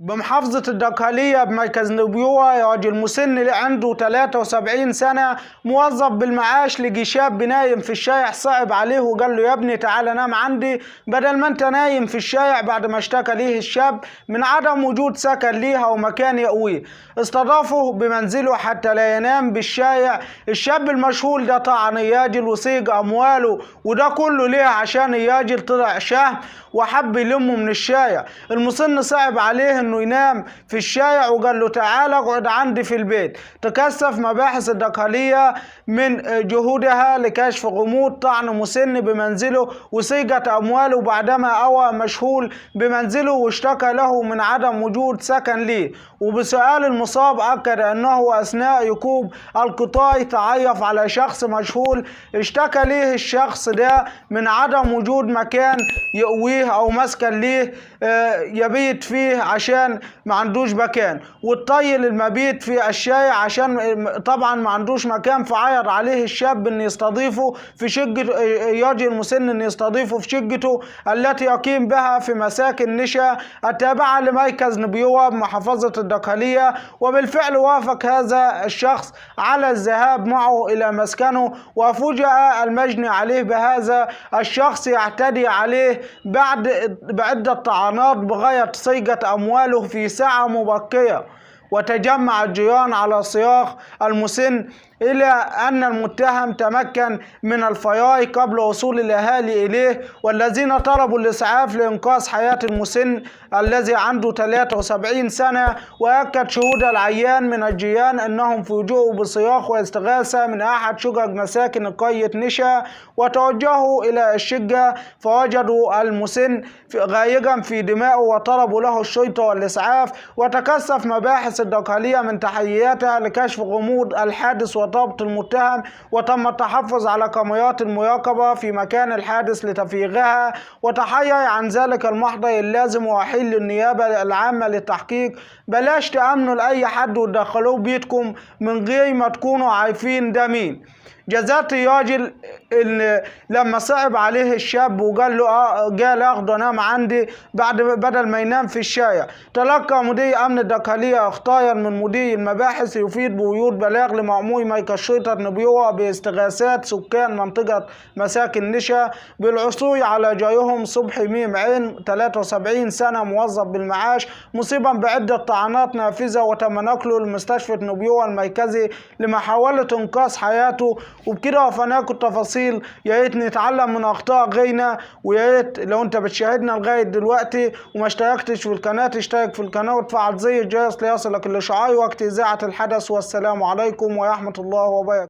بمحافظة الدقهلية بمركز نوبيوة راجل مسن اللي عنده 73 سنة موظف بالمعاش لقي شاب نايم في الشارع، صعب عليه وقال له يا ابني تعال نام عندي بدل ما انت نايم في الشارع. بعد ما اشتكى ليه الشاب من عدم وجود سكن ليها ومكان يأويه، استضافه بمنزله حتى لا ينام بالشارع. الشاب المشهور ده طعن الراجل وسيق أمواله، وده كله ليه عشان الراجل طلع شهم وحب يلمه من الشارع. المسن صعب عليه انه ينام في الشارع وقال له تعالى اقعد عندي في البيت. تكثف مباحث الدقهلية من جهودها لكشف غموض طعن مسن بمنزله وسيقة أمواله بعدما أوى مشهول بمنزله واشتكى له من عدم وجود سكن ليه. وبسؤال المصاب أكد أنه أثناء ركوب القطار تعرف على شخص مشهول اشتكى ليه الشخص ده من عدم وجود مكان يأويه أو مسكن ليه يبيت فيه عشان ما عندوش مكان، والطيل المبيت في الشارع عشان طبعا ما عندوش مكان. فعرض عليه الشاب ان يستضيفه في شقة، يجي المسن ان يستضيفه في شقته التي يقيم بها في مساكن نشا التابعة لمركز نوبيوة بمحافظة الدقهلية. وبالفعل وافق هذا الشخص على الذهاب معه الى مسكنه، وفوجئ المجني عليه بهذا الشخص يعتدي عليه بعدة طعنات بغاية صيغة أمواله في ساعة مبكرة. وتجمع الجيران على صراخ المسن إلى أن المتهم تمكن من الفرار قبل وصول الأهالي إليه، والذين طلبوا الإسعاف لإنقاذ حياة المسن الذي عنده 73 سنة. وأكد شهود العيان من الجيران أنهم فوجئوا بصراخ واستغاثة من أحد شقق مساكن قرية نشا، وتوجهوا إلى الشقة فوجدوا المسن غارقا في دمائه وطلبوا له الشرطة والإسعاف. وتكثف مباحث الدقهلية من تحقيقاتها لكشف غموض الحادث وضبط المتهم، وتم التحفظ على كاميرات المراقبة في مكان الحادث لتفريغها. وتحرر عن ذلك المحضر اللازم وأحيل للنيابة العامة للتحقيق. بلاش تأمنوا لأي حد وتدخلوه بيتكم من غير ما تكونوا عارفين ده مين. جزات الراجل إن لما صعب عليه الشاب وقال له قال اخده نام عندي بدل ما ينام في الشارع. تلقى مدير امن الدقهلية اختارا من مدير المباحث يفيد بوجود بلاغ لمأمور مركز شرطة نوبيوة باستغاثات سكان منطقة مساكن نشا بالعثور على جارهم صبحي ميم عين 73 سنة موظف بالمعاش مصيبا بعدة طعنات نافذة، وتم نقله لمستشفى نوبيوة المركزي لمحاولة انقاذ حياته. وبكده وفناكم التفاصيل. يا ريت نتعلم من اخطاء غيرنا، ويا ريت لو انت بتشاهدنا لغايه دلوقتي وما اشتركتش في القناه تشترك في القناه وتفعل زر الجرس ليصلك الاشعار وقت اذاعه الحدث. والسلام عليكم ورحمه الله وبركاته.